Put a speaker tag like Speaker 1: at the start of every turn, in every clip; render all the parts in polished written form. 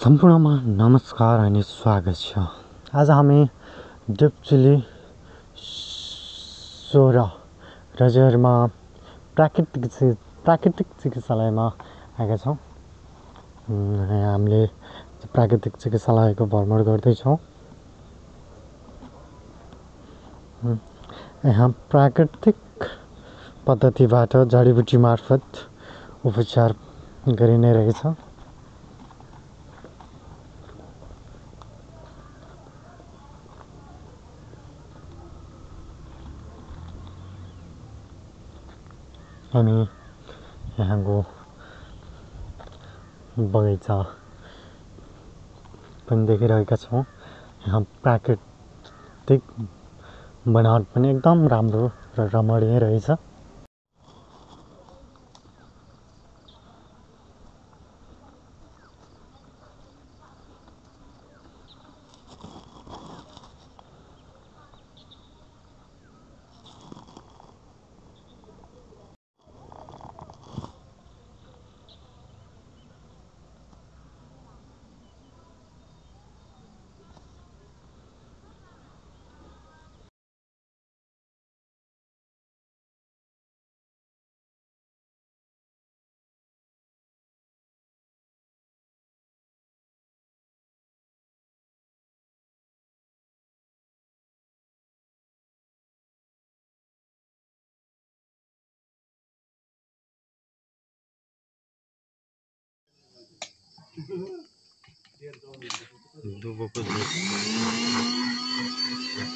Speaker 1: सम्पूर्णमा नमस्कार अनि स्वागत छ। आज हामी डिपचिली 16 रजरमा प्राकृतिक चिकित्सालयमा आएका छौँ। हामीले प्राकृतिक चिकित्सालयको भ्रमण गर्दैछौँ। यहाँ प्राकृतिक पद्धतिबाट जडीबुटी मार्फत उपचार गरिने रहेछ। हामी यहाँको बगैँचा पनि देखिरहेका छौँ। यहाँ प्राकृतिक बनावट पनि एकदम राम्रो र रमणीय रहेछ। दुबोको जुस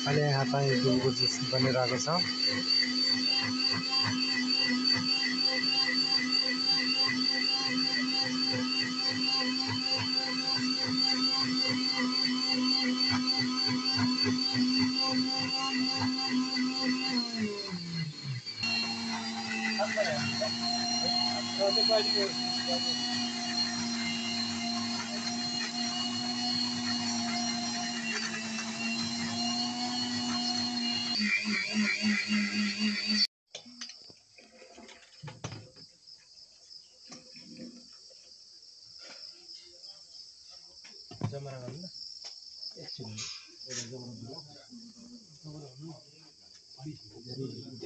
Speaker 1: अहिले यहाँ चाहिँ दुबोको जुस बनिरहेको छ।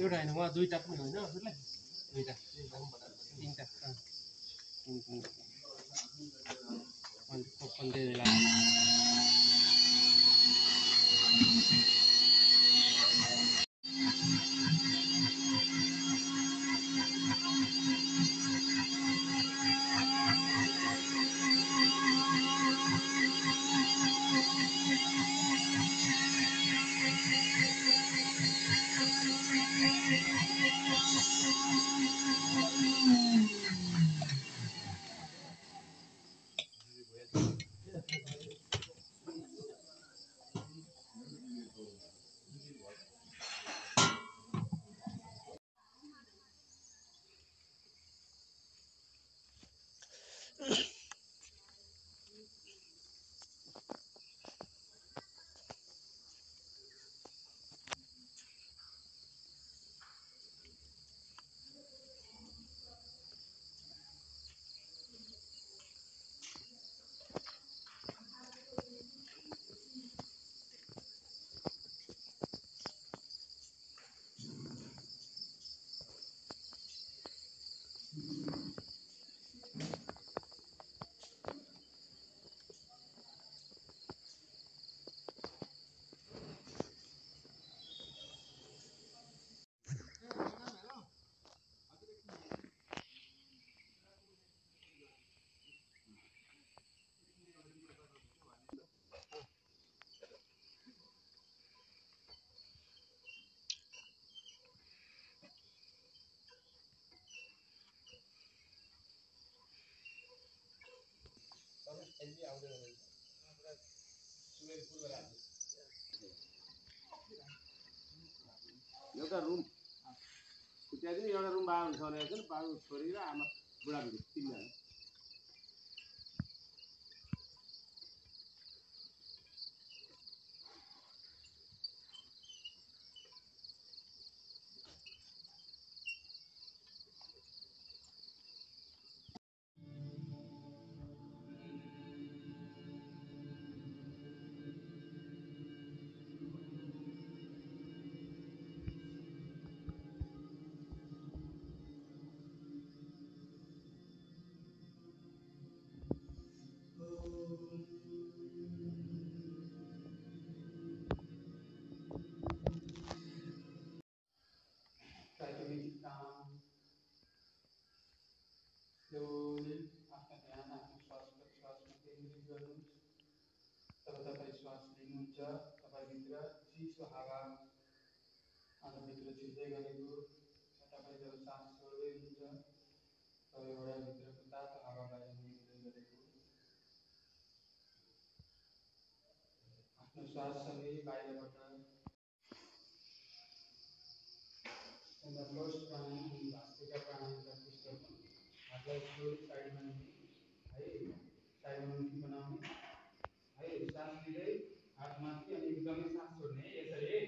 Speaker 2: एउटा हैन उहाँ दुईटा पनि होइन हजुरलाई दुईटा तीनटा
Speaker 3: एउटा रुम त्यहाँदेखि एउटा रुम भाडा हुन्छ भनेको छ। बाबु छोरी र आमा बुढाबुढी तीनजना।
Speaker 4: ध्यान आफ्नो श्वासमा केन्द्रित गर्नुहोस्। तब तपाईँ श्वास लिनुहुन्छ, तपाईँभित्र चिसो हावा आफूभित्र छिर्दै गरेको तपाईँ जब सास छोड्दै हुनुहुन्छ तपाईँबाट भित्रको तातो हावा बाहिर निस्किँदै गरेको आफ्नो श्वाससँगै बाहिरबाट फर्स्ट प्राणायाम अनि भास्त्रिका प्राणायाम प्र्याक्टिस गर्नु। हातलाई स्लोली साइडमा लिने है, साइडमुखी बनाउने है, सास लिँदै हात माथि अनि एकदमै सास छोड्ने है, यसरी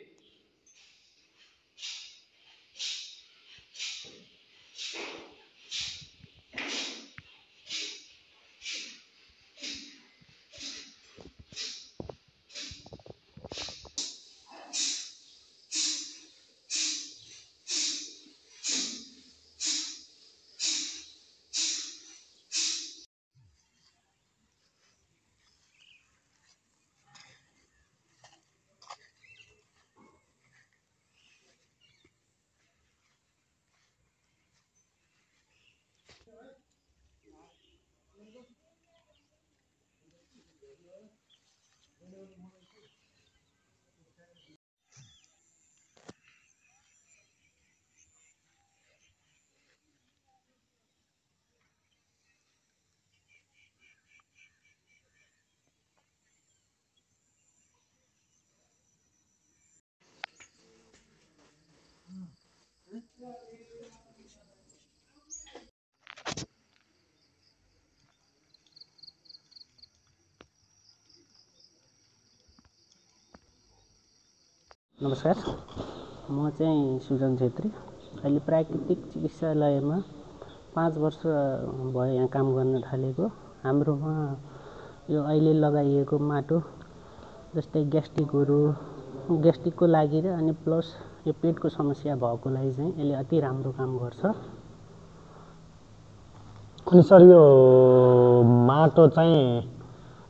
Speaker 5: नमस्कार, म चाहिँ सुजन छेत्री। अहिले प्राकृतिक चिकित्सालयमा 5 वर्ष भयो यहाँ काम गर्न थालेको। हाम्रोमा यो अहिले लगाइएको माटो जस्तै ग्यास्ट्रिकको लागि र अनि प्लस यो पेटको समस्या भएकोलाई चाहिँ यसले अति राम्रो काम गर्छ।
Speaker 1: अनि सर यो माटो चाहिँ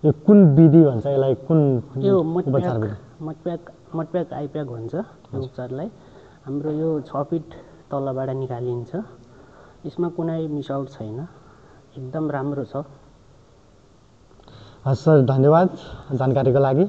Speaker 1: यो कुन विधि भन्छ यसलाई, कुन
Speaker 5: यो
Speaker 1: उपचार विधि?
Speaker 5: मटप्याक आइप्याक भन्छ यो उपचारलाई। हाम्रो यो 6 फिट तलबाट निकालिन्छ। यसमा कुनै मिसावट छैन, एकदम राम्रो छ।
Speaker 1: हस् सर, धन्यवाद जानकारीको लागि।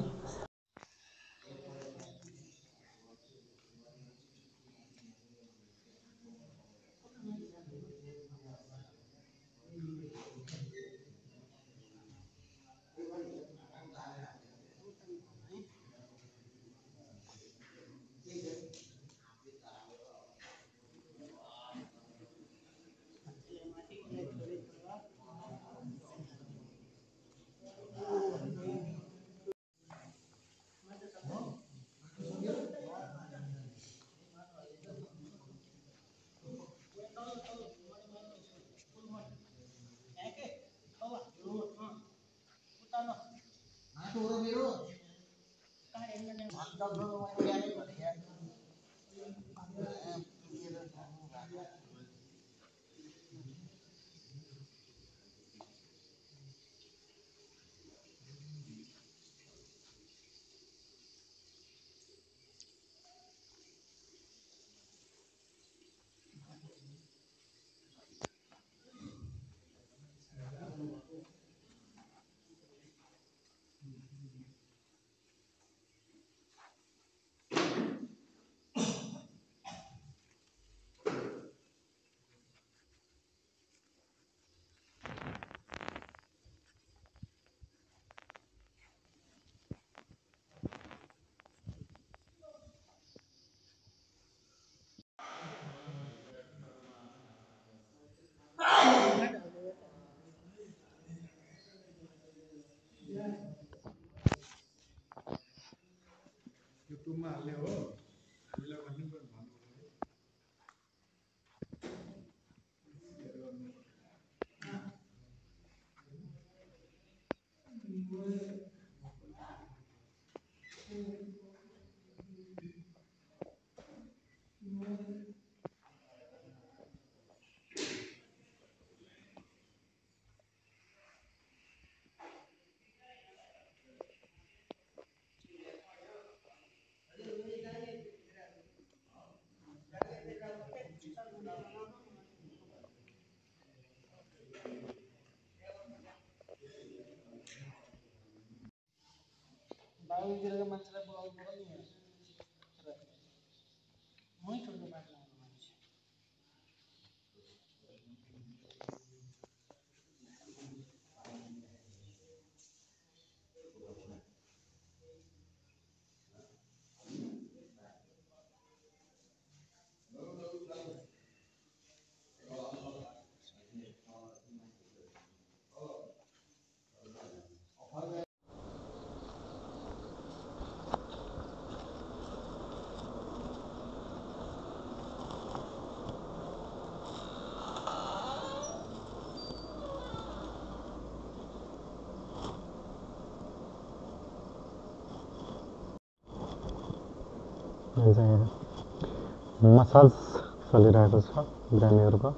Speaker 5: गाउँतिरको मान्छेलाई बोलाउनु पर्यो नि मै ठुलो बाटो आउने मान्छे
Speaker 1: यो चाहिँ मसाज चलिरहेको छ बिरामीहरूको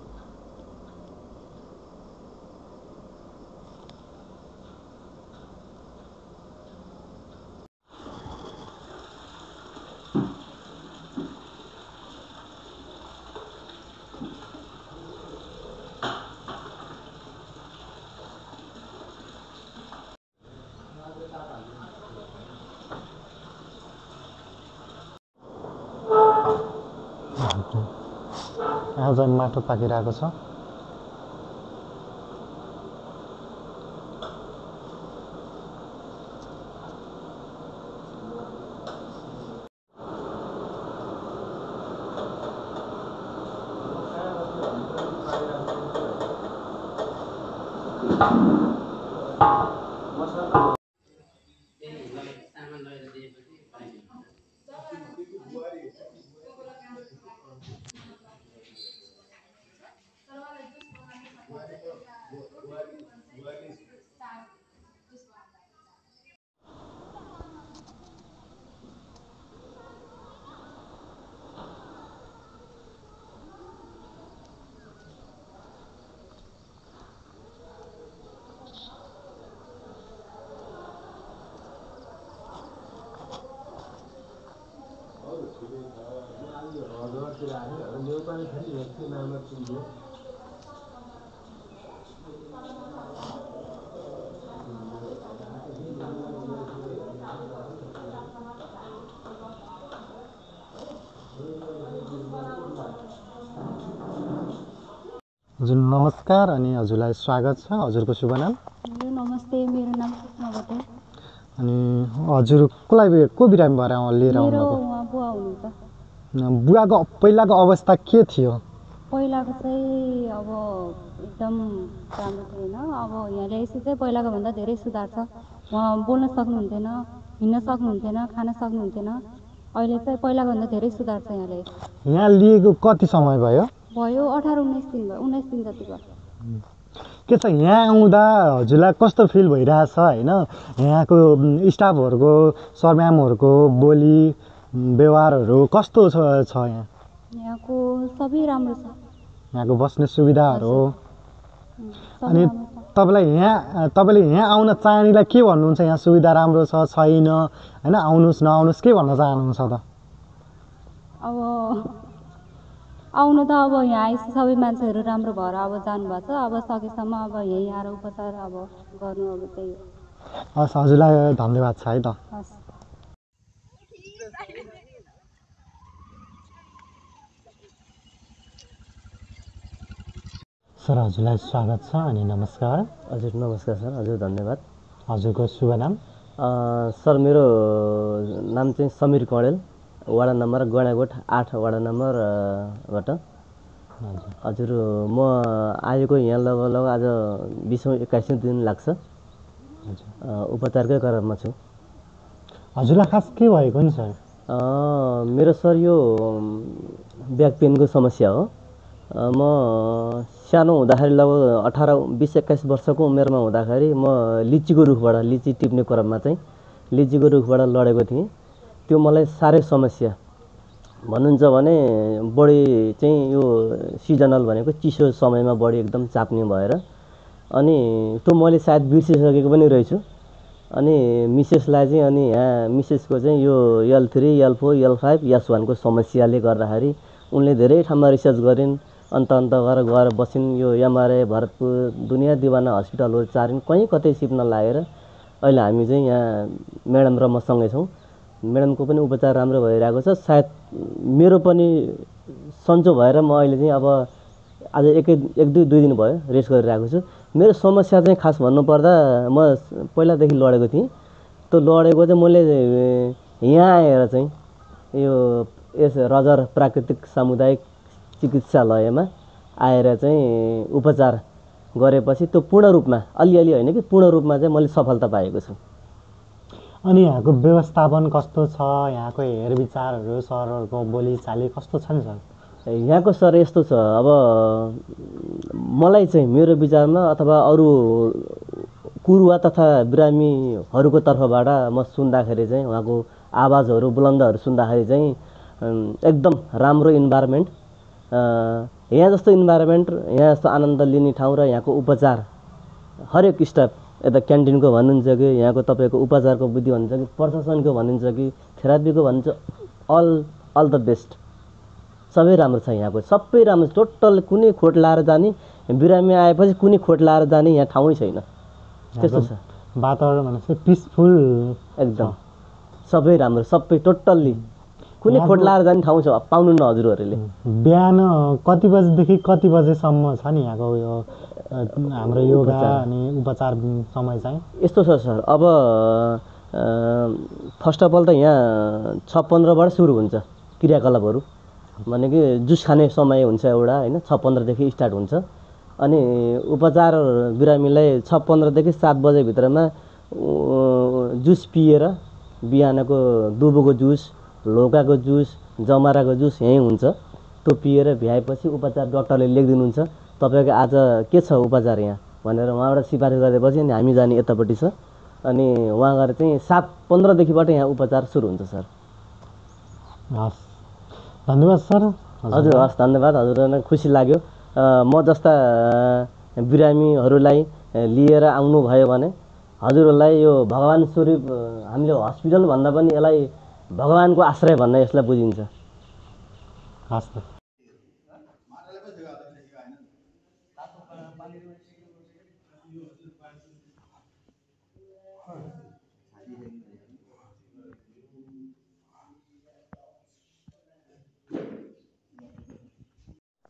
Speaker 1: यहाँ चाहिँ माटो पाकिरहेको छ हजुर नमस्कार अनि हजुरलाई स्वागत छ हजुरको शुभ नाम
Speaker 6: हेलो नमस्ते मेरो नाम सुषमा भट्टराई
Speaker 1: अनि हजुर को बिरामी भएर लिएर
Speaker 6: मेरो
Speaker 1: आउनुभएको
Speaker 6: उहाँ बुवा हुनुहुन्छ
Speaker 1: बुवाको पहिलाको अवस्था के थियो
Speaker 6: पहिलाको चाहिँ अब एकदम राम्रो थिएन अब यहाँ ल्याएपछि चाहिँ पहिलाको भन्दा धेरै सुधार छ उहाँ बोल्न सक्नुहुन्थेन हिँड्न सक्नुहुन्थेन खान सक्नुहुन्थेन अहिले चाहिँ पहिलाको भन्दा धेरै सुधार छ यहाँ ल्याएपछि
Speaker 1: यहाँ लिएको कति समय भयो
Speaker 6: भयो 18-19 दिन भयो 19 दिन जति भयो
Speaker 1: के छ यहाँ आउँदा हजुरलाई कस्तो फिल भइरहेछ होइन यहाँको स्टाफहरूको सर म्यामहरूको बोली व्यवहारहरू कस्तो छ यहाँ
Speaker 6: यहाँको सबै राम्रो छ
Speaker 1: यहाँको बस्ने सुविधाहरू
Speaker 6: सबै
Speaker 1: अनि
Speaker 6: राम्रो छ
Speaker 1: तपाईँले यहाँ आउन चाहनेलाई के भन्नुहुन्छ यहाँ सुविधा राम्रो छ छैन होइन आउनुहोस् नआउनुहोस् के भन्न चाहनुहुन्छ त
Speaker 6: अब आउनु त अब यहाँ आएपछि सबै मान्छेहरू राम्रो भएर अब जानुभएको छ अब सकेसम्म अब यहीँ आएर उपचार अब गर्नु अब त्यही हो
Speaker 1: हस् हजुरलाई धन्यवाद छ है त
Speaker 6: हस्
Speaker 1: सर हजुरलाई स्वागत छ अनि नमस्कार
Speaker 7: हजुर नमस्कार सर हजुर धन्यवाद
Speaker 1: हजुरको शुभ नाम
Speaker 7: सर मेरो नाम चाहिँ समीर कँडेल वडा नम्बर गैँडागोठ 8 वडा नम्बरबाट हजुर म आएको यहाँ लगभग आज 20-21 दिन लाग्छ उपचारकै क्रममा छु
Speaker 1: हजुरलाई खास के भएको नि सर
Speaker 7: मेरो सर यो ब्याक पेनको समस्या हो म सानो हुँदाखेरि लगभग 18-20-21 वर्षको उमेरमा हुँदाखेरि म लिचीको रुखबाट लिची टिप्ने क्रममा चाहिँ लिचीको रुखबाट लडेको थिएँ त्यो मलाई साह्रै समस्या भन्नुहुन्छ भने बढी चाहिँ यो सिजनल भनेको चिसो समयमा बढी एकदम चाप्ने भएर अनि त्यो मैले सायद बिर्सिसकेको पनि रहेछु अनि मिसेसलाई चाहिँ अनि यहाँ मिसेसको चाहिँ यो L3 L4 L5 S1 को समस्याले गर्दाखेरि उनले धेरै ठाउँमा रिसर्च गरिन् अन्त गएर बसिन् यो MRI भरतपुर दुनियाँ दिवाना हस्पिटलहरू चारिन् कहीँ कतै सिप्न लागेर अहिले हामी चाहिँ यहाँ म्याडम र म सँगै छौँ। म्याडमको पनि उपचार राम्रो भइरहेको छ। सायद मेरो पनि सन्चो भएर म अहिले चाहिँ अब आज एक दुई दिन भयो रेस्ट गरिरहेको छु। मेरो समस्या चाहिँ खास भन्नुपर्दा म पहिलादेखि लडेको थिएँ। त्यो लडेको चाहिँ मैले यहाँ आएर चाहिँ यो यस रजर प्राकृतिक सामुदायिक चिकित्सालयमा आएर चाहिँ उपचार गरेपछि त्यो पूर्ण रूपमा अलिअलि होइन कि पूर्ण रूपमा चाहिँ मैले सफलता पाएको छु।
Speaker 1: अनि यहाँको व्यवस्थापन कस्तो छ? यहाँको हेरविचारहरू, सरहरूको बोलीचाली कस्तो छ नि सर?
Speaker 7: यहाँको सर यस्तो छ, अब मलाई चाहिँ मेरो विचारमा अथवा अरू कुरुवा तथा बिरामीहरूको तर्फबाट म सुन्दाखेरि चाहिँ उहाँको आवाजहरू बुलन्दहरू सुन्दाखेरि चाहिँ एकदम राम्रो इन्भाइरोमेन्ट, यहाँ जस्तो इन्भाइरोमेन्ट, यहाँ जस्तो आनन्द लिने ठाउँ र यहाँको उपचार हरेक स्टाफ, यता क्यान्टिनको भन्नुहुन्छ कि यहाँको तपाईँको उपचारको विधि भन्छ कि प्रशासनको भनिन्छ कि थेरापीको भनिन्छ, अल द बेस्ट, सबै राम्रो छ। यहाँको सबै राम्रो, टोटल कुनै खोट लाएर जाने, बिरामी आएपछि कुनै खोट लाएर जाने यहाँ ठाउँै छैन, त्यस्तो छ।
Speaker 1: वातावरण भनेपछि पिसफुल
Speaker 7: एकदम सबै राम्रो, सबै टोटल्ली कुनै खोट लाएर जाने ठाउँ छ, पाउनु न हजुरहरूले।
Speaker 1: बिहान कति बजेदेखि कति बजेसम्म छ नि यहाँको यो हाम्रो योगा अनि उपचार समय चाहिँ?
Speaker 7: यस्तो छ सर, अब फर्स्ट अफ अल त यहाँ 6:15बाट सुरु हुन्छ क्रियाकलापहरू, भनेको जुस खाने समय हुन्छ एउटा होइन, 6:15देखि स्टार्ट हुन्छ। अनि उपचार बिरामीलाई 6:15देखि 7 बजेभित्रमा जुस पिएर, बिहानको दुबोको जुस, लौकाको जुस, जमराको जुस यहीँ हुन्छ, त्यो पिएर भ्याएपछि उपचार डक्टरले लेखिदिनुहुन्छ। तपाईँको आज के छ उपचार यहाँ भनेर उहाँबाट सिफारिस गरेपछि अनि हामी जाने यतापट्टि छ। अनि उहाँ गएर चाहिँ 7:15देखिबाट यहाँ उपचार सुरु हुन्छ सर।
Speaker 1: हस्, धन्यवाद सर।
Speaker 7: हजुर हस्, धन्यवाद, हजुरलाई खुसी लाग्यो। म जस्ता बिरामीहरूलाई लिएर आउनुभयो भने हजुरहरूलाई यो भगवान स्वरूप, हामीले हस्पिटल भन्दा पनि यसलाई भगवानको आश्रय भन्ने यसलाई बुझिन्छ।
Speaker 1: हस्।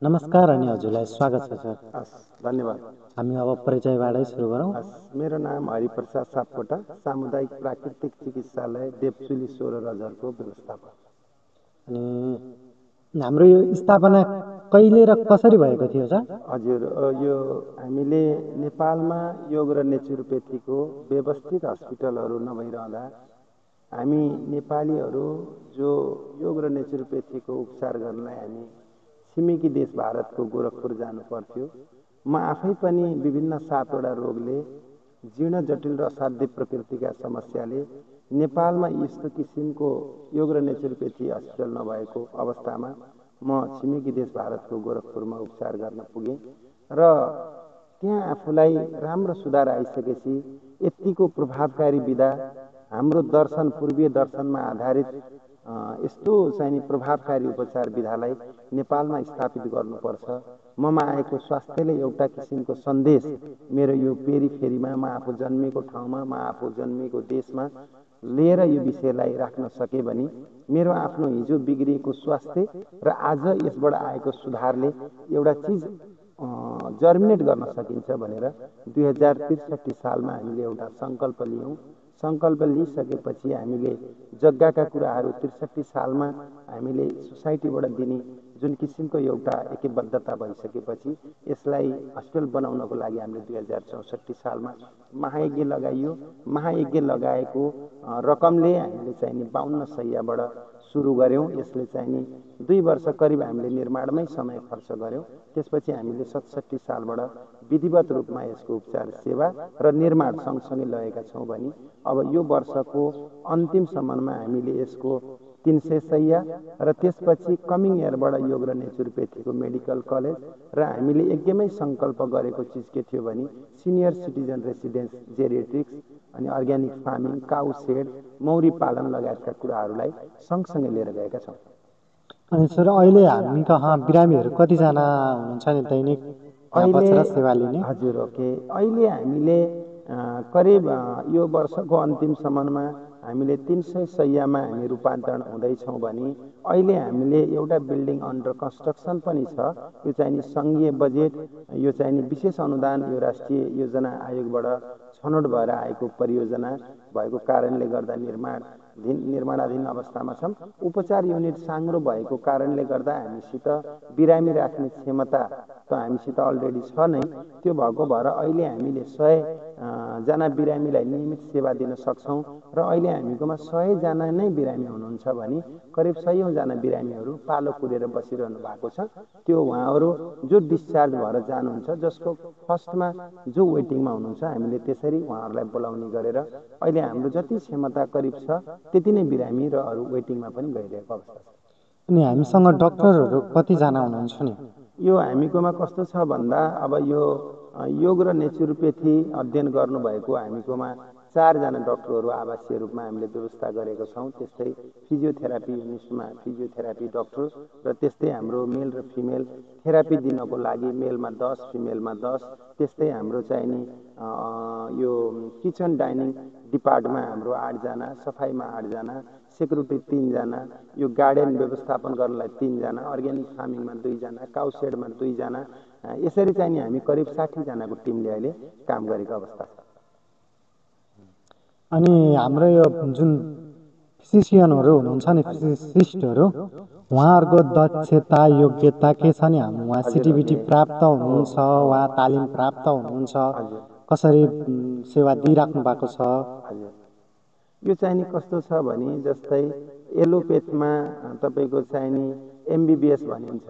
Speaker 1: नमस्कार अनि हजुरलाई स्वागत छ सर।
Speaker 3: धन्यवाद।
Speaker 1: हामी अब परिचयबाटै सुरु गरौँ।
Speaker 3: मेरो नाम हरिप्रसाद सापकोटा, सामुदायिक प्राकृतिक चिकित्सालय देवचुली 16 रजरको व्यवस्थापक।
Speaker 1: अनि हाम्रो यो स्थापना कहिले र कसरी भएको थियो सर?
Speaker 3: हजुर, यो हामीले नेपालमा योग र नेचुरोपेथीको व्यवस्थित हस्पिटलहरू नभइरहँदा हामी नेपालीहरू जो योग र नेचुरोपेथीको उपचार गर्नलाई हामी छिमेकी देश भारतको गोरखपुर जानु पर्थ्यो। म आफै पनि विभिन्न 7वटा रोगले, जीर्ण जटिल र असाध्य प्रकृतिका समस्याले नेपालमा यस्तो किसिमको योग र नेचुरोपेथी हस्पिटल नभएको अवस्थामा म छिमेकी देश भारतको गोरखपुरमा उपचार गर्न पुगेँ र त्यहाँ आफूलाई राम्रो सुधार आइसकेपछि यतिको प्रभावकारी विधा, हाम्रो दर्शन, पूर्वीय दर्शनमा आधारित यस्तो चाहिँ प्रभावकारी उपचार विधालाई नेपालमा स्थापित गर्नुपर्छ। ममा आएको स्वास्थ्यले एउटा किसिमको सन्देश मेरो यो पेरिफेरीमा, म आफू जन्मेको ठाउँमा, म आफू जन्मेको देशमा लिएर यो विषयलाई राख्न सके भने मेरो आफ्नो हिजो बिग्रिएको स्वास्थ्य र आज यसबाट आएको सुधारले एउटा चिज जर्मिनेट गर्न सकिन्छ भनेर 2063 सालमा हामीले एउटा सङ्कल्प लियौँ। सङ्कल्प लिइसकेपछि हामीले जग्गाका कुराहरू 63 सालमा हामीले सोसाइटीबाट दिने जुन किसिमको एउटा एकीबद्धता भइसकेपछि यसलाई हस्पिटल बनाउनको लागि हामीले 2064 सालमा महायज्ञ लगाइयो। महायज्ञ लगाएको रकमले हामीले चाहिँ 52 शय्याबाट सुरु गऱ्यौँ। यसले चाहिँ 2 वर्ष करिब हामीले निर्माणमै समय खर्च गऱ्यौँ। त्यसपछि हामीले 67 सालबाट विधिवत रूपमा यसको उपचार सेवा र निर्माण सँगसँगै लगेका छौँ भने अब यो वर्षको अन्तिमसम्ममा हामीले यसको 300 शय्या र त्यसपछि कमिङ इयरबाट योग र नेचुरोपेथीको मेडिकल कलेज र हामीले एकदमै सङ्कल्प गरेको चिज के थियो भने सिनियर सिटिजन रेसिडेन्स जेरिएट्रिक्स अनि अर्ग्यानिक फार्मिङ, काउ सेड, मौरी पालन लगायतका कुराहरूलाई सँगसँगै लिएर गएका छौँ।
Speaker 1: अनि सर अहिले हामी कहाँ बिरामीहरू कतिजना हुनुहुन्छ नि दैनिक बसेर सेवा लिने?
Speaker 3: हजुर, ओके। अहिले हामीले करिब यो वर्षको अन्तिमसम्ममा हामीले 300 शय्यामा हामी रूपान्तरण हुँदैछौँ भने अहिले हामीले एउटा बिल्डिङ अन्डर कन्स्ट्रक्सन पनि छ। यो चाहिँ नि सङ्घीय बजेट, यो चाहिँ नि विशेष अनुदान यो राष्ट्रिय योजना आयोगबाट छनौट भएर आएको परियोजना भएको कारणले गर्दा निर्माणाधीन अवस्थामा छौँ। उपचार युनिट साङ्ग्रो भएको कारणले गर्दा हामीसित बिरामी राख्ने क्षमता त हामीसित अलरेडी छ नै। त्यो भएको भएर अहिले हामीले 100 जना बिरामीलाई नियमित सेवा दिन सक्छौँ र अहिले हामीकोमा 100 जना नै बिरामी हुनुहुन्छ भने करिब 100 जना बिरामीहरू पालो कुरेर बसिरहनु भएको छ। त्यो उहाँहरू जो डिस्चार्ज भएर जानुहुन्छ, जसको फर्स्टमा जो वेटिङमा हुनुहुन्छ, हामीले त्यसरी उहाँहरूलाई बोलाउने गरेर अहिले हाम्रो जति क्षमता करिब छ त्यति नै बिरामी र अरू वेटिङमा पनि गइरहेको अवस्था छ।
Speaker 1: अनि हामीसँग डक्टरहरू कतिजना हुनुहुन्छ नि?
Speaker 3: यो हामीकोमा कस्तो छ भन्दा अब यो योग र नेचुरोपेथी अध्ययन गर्नुभएको हामीकोमा 4 जना डक्टरहरू आवासीय रूपमा हामीले व्यवस्था गरेको छौँ। त्यस्तै फिजियोथेरापी युनिटमा फिजियोथेरापी डक्टर र त्यस्तै हाम्रो मेल र फिमेल थेरापी दिनको लागि मेलमा 10 फिमेलमा 10। त्यस्तै हाम्रो चाहिँ नि यो किचन डाइनिङ डिपार्टमा हाम्रो 8 जना, सफाइमा 8 जना, सेक्युरिटी 3 जना, यो गार्डन व्यवस्थापन गर्नलाई 3 जना, अर्ग्यानिक फार्मिङमा 2 जना, काउ सेडमा 2 जना। यसरी चाहिँ नि हामी करिब 60 जनाको टिमले अहिले काम गरेको अवस्था छ।
Speaker 1: अनि हाम्रो यो जुन फिजिसियनहरू हुनुहुन्छ नि, फिजिसिस्टहरू, उहाँहरूको दक्षता योग्यता के छ नि? उहाँ सिटिबिटी प्राप्त हुनुहुन्छ, उहाँ तालिम प्राप्त हुनुहुन्छ, कसरी सेवा दिइराख्नु भएको छ?
Speaker 3: यो चाहिँ नि कस्तो छ भने जस्तै एलोपेथमा तपाईँको चाहिँ नि MBBS भनिन्छ,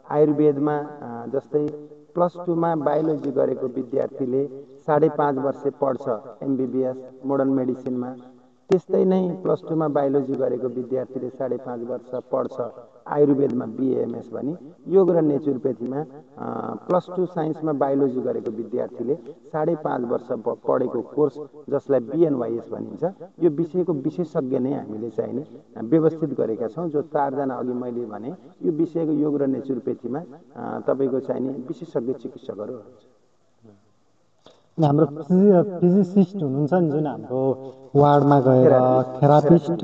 Speaker 3: आयुर्वेदमा जस्तै +2 मा बायोलोजी गरेको विद्यार्थीले 5.5 वर्ष पढ्छ MBBS मोडर्न मेडिसिनमा। त्यस्तै नै +2 मा बायोलोजी गरेको विद्यार्थीले 5.5 वर्ष पढ्छ आयुर्वेदमा BAMS भनी। योग र नेचुरोपेथीमा +2 साइन्समा बायोलोजी गरेको विद्यार्थीले 5.5 वर्ष पढेको कोर्स जसलाई BNYS भनिन्छ, यो विषयको विशेषज्ञ नै हामीले चाहिँ नि व्यवस्थित गरेका छौँ। जो 4 जना अघि मैले भने यो विषयको योग र नेचुरोपेथीमा तपाईँको चाहिँ नि विशेषज्ञ चिकित्सकहरू हुनुहुन्छ।
Speaker 1: हाम्रो फिजिसिस्ट हुनुहुन्छ नि, जुन हाम्रो वार्डमा गएर थेरापिस्ट,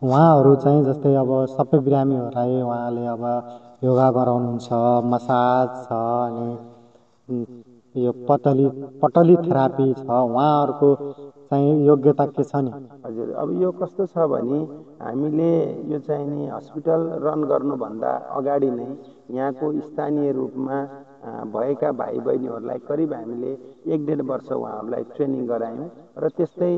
Speaker 1: उहाँहरू चाहिँ जस्तै अब सबै बिरामीहरूलाई उहाँले अब योगा गराउनुहुन्छ, मसाज छ, अनि यो पटली थेरापी छ, उहाँहरूको चाहिँ योग्यता के छ नि?
Speaker 3: हजुर, अब यो कस्तो छ भने हामीले यो चाहिँ नि हस्पिटल रन गर्नुभन्दा अगाडि नै यहाँको स्थानीय रूपमा भएका भाइ बहिनीहरूलाई करिब हामीले 1.5 वर्ष उहाँहरूलाई ट्रेनिङ गरायौँ र त्यस्तै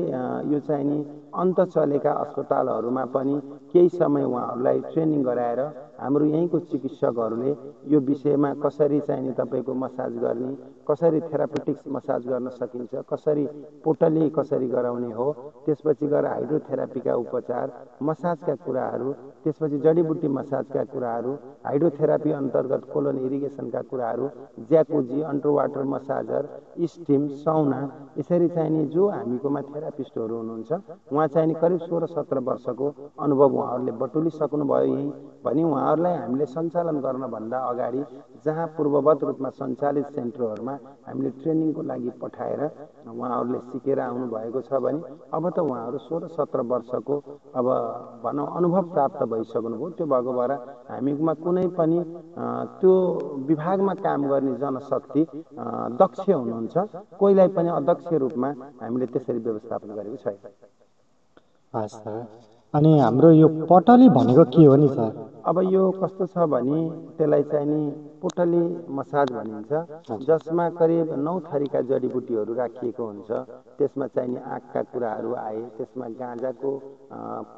Speaker 3: यो चाहिँ नि अन्त चलेका अस्पतालहरूमा पनि केही समय उहाँहरूलाई ट्रेनिङ गराएर हाम्रो यहीँको चिकित्सकहरूले यो विषयमा कसरी चाहिँ नि तपाईँको मसाज गर्ने, कसरी थेरापेटिक्स मसाज गर्न सकिन्छ, कसरी पोटली कसरी गराउने हो, त्यसपछि गएर हाइड्रोथेरापीका उपचार, मसाजका कुराहरू, त्यसपछि जडीबुटी मसाजका कुराहरू, हाइड्रोथेरापी अन्तर्गत कोलोन इरिगेसनका कुराहरू, ज्याकुजी, अन्डर वाटर मसाजर, स्टिम, साउना, यसरी चाहिँ नि जो हामीकोमा थेरापिस्टहरू हुनुहुन्छ उहाँ चाहिँ नि करिब 16-17 वर्षको अनुभव उहाँहरूले बटुलिसक्नुभयो यहीँ भने उहाँहरूलाई हामीले सञ्चालन गर्नभन्दा अगाडि जहाँ पूर्ववत रूपमा सञ्चालित सेन्टरहरूमा हामीले ट्रेनिङको लागि पठाएर उहाँहरूले सिकेर आउनुभएको छ भने अब त उहाँहरू 16-17 वर्षको अब भनौँ अनुभव प्राप्त भइसक्नुभयो। त्यो भएको भएर हामीमा कुनै पनि त्यो विभागमा काम गर्ने जनशक्ति दक्ष हुनुहुन्छ, कोहीलाई पनि अदक्ष रूपमा हामीले त्यसरी व्यवस्थापन गरेको छैन।
Speaker 1: हस् सर। अनि हाम्रो यो पटली भनेको के हो नि सर?
Speaker 3: अब यो कस्तो छ भने त्यसलाई चाहिँ नि पोटली मसाज भनिन्छ, जसमा करिब 9 थरीका जडीबुटीहरू राखिएको हुन्छ। त्यसमा चाहिँ नि आँकका कुराहरू आए, त्यसमा गाँजाको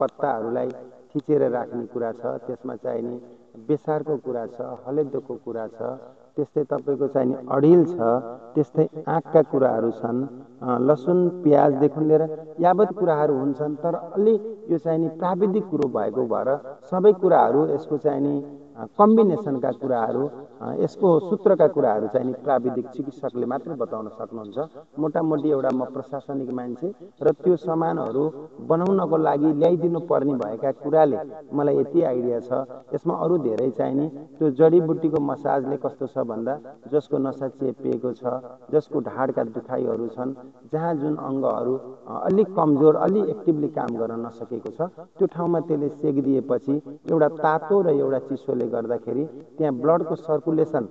Speaker 3: पत्ताहरूलाई थिचेर राख्ने कुरा छ, त्यसमा चाहिँ नि बेसारको कुरा छ, हलेदोको कुरा छ, त्यस्तै तपाईँको चाहिँ नि अडिल छ, त्यस्तै आँकका कुराहरू छन्, लसुन प्याजदेखि लिएर यावत कुराहरू हुन्छन्। तर अलि यो चाहिँ नि प्राविधिक कुरो भएको भएर सबै कुराहरू यसको चाहिँ नि कम्बिनेसनका कुराहरू यसको सूत्रका कुराहरू चाहिँ नि प्राविधिक चिकित्सकले मात्रै बताउन सक्नुहुन्छ। मोटामोटी एउटा म प्रशासनिक मान्छे र त्यो सामानहरू बनाउनको लागि ल्याइदिनु पर्ने भएका कुराले मलाई यति आइडिया छ। यसमा अरू धेरै चाहिँ नि त्यो जडीबुटीको मसाजले कस्तो छ भन्दा जसको नसा चेपिएको छ, जसको ढाडका दुखाइहरू छन्, जहाँ जुन अङ्गहरू अलिक कमजोर अलि एक्टिभली काम गर्न नसकेको छ त्यो ठाउँमा त्यसले सेक दिएपछि एउटा तातो र एउटा चिसोले गर्दाखेरि त्यहाँ ब्लडको सर्कुलेसन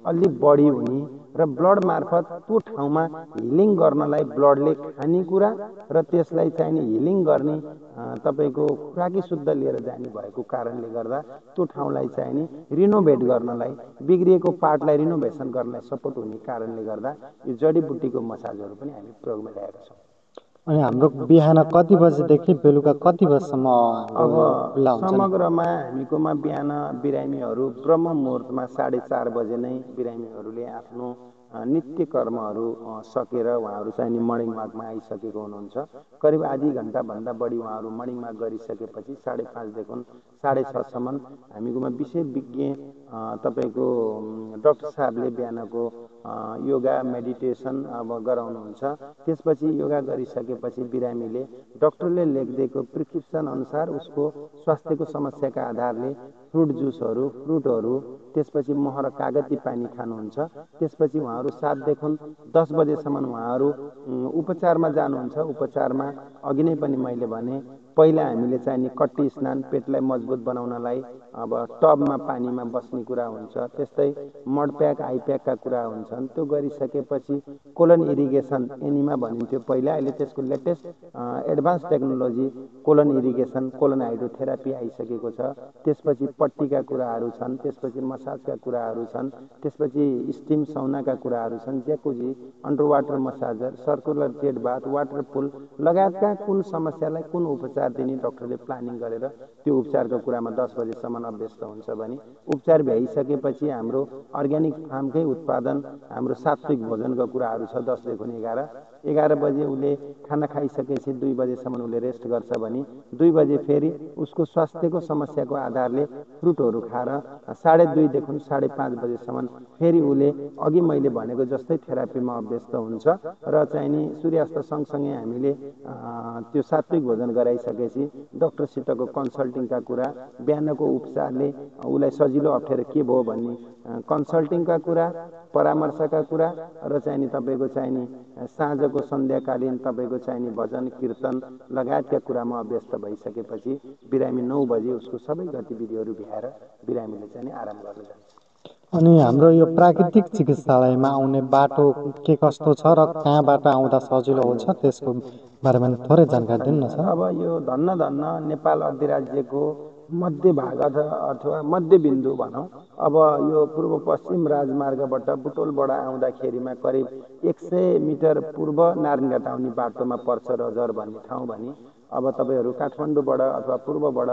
Speaker 3: अलि बढी हुने र ब्लड मार्फत त्यो ठाउँमा हिलिङ गर्नलाई ब्लडले खानेकुरा र त्यसलाई चाहिँ नि हिलिङ गर्ने तपाईँको खुराकी शुद्ध लिएर जाने भएको कारणले गर्दा त्यो ठाउँलाई चाहिँ नि रिनोभेट गर्नलाई बिग्रिएको पार्टलाई रिनोभेसन गर्नलाई सपोर्ट हुने कारणले गर्दा यो जडीबुटीको मसाजहरू पनि हामी प्रयोगमा ल्याएका छौँ।
Speaker 1: अनि हाम्रो बिहान कति बजेदेखि बेलुका कति बजेसम्म
Speaker 3: अब
Speaker 1: खुल्ला हुन्छ?
Speaker 3: समग्रमा हामीकोमा बिहान बिरामीहरू ब्रह्म मुहुर्तमा 4:30 बजे नै बिरामीहरूले आफ्नो नित्य कर्महरू सकेर उहाँहरू चाहिँ नि मर्निङ वाकमा आइसकेको हुनुहुन्छ। करिब आधी घन्टाभन्दा बढी उहाँहरू मर्निङ वाक गरिसकेपछि 5:30 देखि 6:30 सम्म हामीकोमा विषय विज्ञ तपाईँको डाक्टर साहबले बिहानको योगा मेडिटेसन अब गराउनुहुन्छ। त्यसपछि योगा गरिसकेपछि बिरामीले डाक्टरले लेखिदिएको प्रिस्क्रिप्सन अनुसार उसको स्वास्थ्यको समस्याका आधारले फ्रुट जुसहरू, फ्रुटहरू, त्यसपछि मह र कागती पानी खानुहुन्छ। त्यसपछि उहाँहरू 7 देखि 10 बजेसम्म उहाँहरू उपचारमा जानुहुन्छ। उपचारमा अघि नै पनि मैले भने पहिला हामीले चाहिँ नि कट्टी स्नान पेटलाई मजबुत बनाउनलाई अब टबमा पानीमा बस्ने कुरा हुन्छ। त्यस्तै मड प्याक आई प्याकका कुरा हुन्छन्। त्यो गरिसकेपछि कोलन इरिगेसन एनिमा भनिन्थ्यो पहिला, अहिले त्यसको latest advance technology colon irrigation colon हाइड्रोथेरापी आइसकेको छ। त्यसपछि पट्टीका कुराहरू छन्, त्यसपछि मसाजका कुराहरू छन्, त्यसपछि स्टिम साउनाका कुराहरू छन्, jacuzzi, under water massager, circular jet bath, water pool लगायतका कुन समस्यालाई कुन उपचार दिने डाक्टरले प्लानिङ गरेर त्यो उपचारको कुरामा 10 बजेसम्म अभ्यस्त हुन्छ भने उपचार भ्याइसकेपछि हाम्रो अर्ग्यानिक फार्मकै उत्पादन हाम्रो सात्विक भोजनको कुराहरू छ 10 देखि 11 बजे उसले खाना खाइसकेपछि 2 बजेसम्म उसले रेस्ट गर्छ भने 2 बजे फेरि उसको स्वास्थ्यको समस्याको आधारले फ्रुटहरू खाएर 2:30 देखि 5:30 बजेसम्म फेरि उसले अघि मैले भनेको जस्तै थेरापीमा अभ्यस्त हुन्छ र चाहिँ नि सूर्यास्त सँगसँगै हामीले त्यो सात्विक भोजन गराइसकेपछि डाक्टरसितको कन्सल्टिङका कुरा, बिहानको उपचारले उसलाई सजिलो अप्ठ्यारो के भयो भन्ने कन्सल्टिङका कुरा, परामर्शका कुरा र चाहिँ नि तपाईँको चाहिँ नि साँझको सन्ध्याकालीन तपाईँको चाहिँ नि भजन कीर्तन लगायतका कुरामा अभ्यस्त भइसकेपछि बिरामी 9 बजे उसको सबै गतिविधिहरू भ्याएर बिरामीले चाहिँ नि आराम गर्न जान्छ।
Speaker 1: अनि हाम्रो यो प्राकृतिक चिकित्सालयमा आउने बाटो के कस्तो छ र कहाँबाट आउँदा सजिलो हुन्छ त्यसको बारेमा थोरै जानकारी दिनु न सर।
Speaker 3: अब यो धन्न नेपाल अधिराज्यको मध्य भाग अथवा मध्यबिन्दु भनौँ। अब यो पूर्व पश्चिम राजमार्गबाट बुटोलबाट आउँदाखेरिमा करिब 100 मिटर पूर्व नारायणघाट आउने बाटोमा पर्छ रजर भन्ने ठाउँ भने अब तपाईँहरू काठमाडौँबाट अथवा पूर्वबाट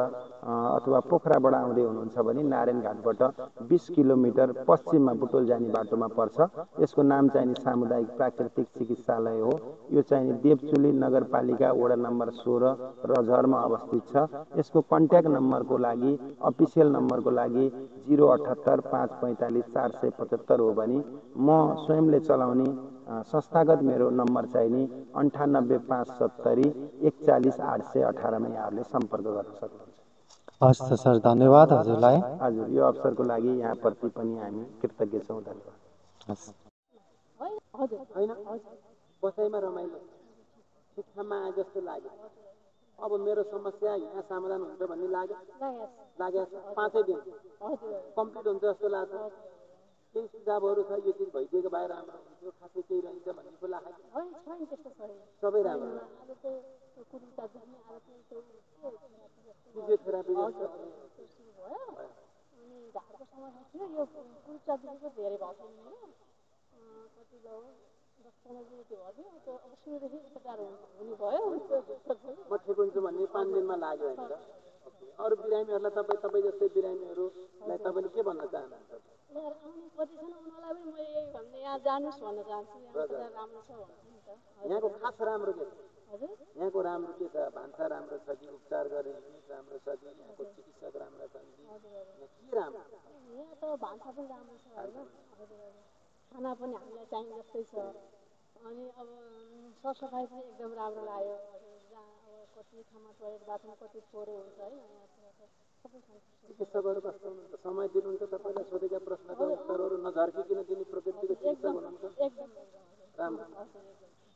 Speaker 3: अथवा पोखराबाट आउँदै हुनुहुन्छ भने नारायणघाटबाट 20 किलोमिटर पश्चिममा बुटोल जाने बाटोमा पर्छ। यसको नाम चाहिँ सामुदायिक प्राकृतिक चिकित्सालय हो। यो चाहिँ देवचुली नगरपालिका वडा नम्बर 16 रजरमा अवस्थित छ। यसको कन्ट्याक्ट नम्बरको लागि अफिसियल नम्बरको लागि 078 545 475 हो भने म स्वयंले चलाउने संस्थागत मेरो नम्बर चाहिँ नि 98 570 41 818 मा यहाँहरूले सम्पर्क गर्न सक्नुहुन्छ।
Speaker 1: हस् त सर, धन्यवाद हजुरलाई।
Speaker 3: हजुर, यो अवसरको लागि यहाँप्रति पनि हामी कृतज्ञ छौँ। धन्यवाद।
Speaker 1: हस्।
Speaker 2: होइन बसाइमा रमाइलो ठिक ठाउँमा आए जस्तो लाग्यो। अब मेरो समस्या यहाँ समाधान हुन्छ भन्ने लाग्यो 5 दिन कम्प्लिट हुन्छ जस्तो लाग्छ। केही सुझावहरू छ यो चिज भइदिएको भए राम्रो हुन्थ्यो, खासै केही रहन्छ भन्ने पो लाग्छ। सबै राम्रो फिजियोथेरापी म ठिक हुन्छु भन्ने 5 दिनमा लाग्यो होइन। अरू बिरामीहरूलाई तपाईँ जस्तै बिरामीहरूलाई तपाईँले के भन्न चाहनुहुन्छ? यहाँको खास राम्रो के छ? यहाँको राम्रो के छ? भान्सा राम्रो छ कि उपचार गर्ने युनिट राम्रो छ कि यहाँको चिकित्सक राम्रा छन् कि यहाँ के राम्रो छ?
Speaker 8: यहाँ त भान्सा पनि राम्रो छ होइन, खाना पनि हामीलाई चाहिने जस्तै छ। अनि अब सरसफाइ पनि एकदम राम्रो लाग्यो। जहाँ अब कति ठाउँमा टोयलेट बाथरुम कति फोहोर हुन्छ होइन, यहाँ सबै सन्तुष्ट।
Speaker 2: चिकित्सकहरू कस्तो हुनुहुन्छ? समय दिनुहुन्छ तपाईँलाई सोधेका प्रश्नका उत्तरहरू नझर्किकन दिने प्रकृतिको चिकित्सक हुनुहुन्छ?
Speaker 8: एकदम
Speaker 2: राम्रो,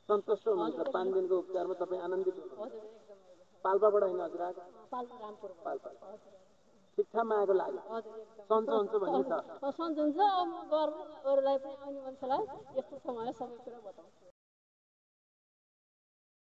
Speaker 2: सन्तुष्ट हुनुहुन्छ? 5 दिनको उपचारमा तपाईँ आनन्दित हुनुहुन्छ? पाल्पाबाट होइन हजुर आएको? पाल्पा ठिकठाकमा आएको लाग्यो? सन्चो हुन्छ भन्ने छ?
Speaker 8: सन्चो हुन्छ। अब म घरमा अरूलाई पनि आउने मान्छेलाई यस्तो छ भनेर सबै कुरा बताउँछु।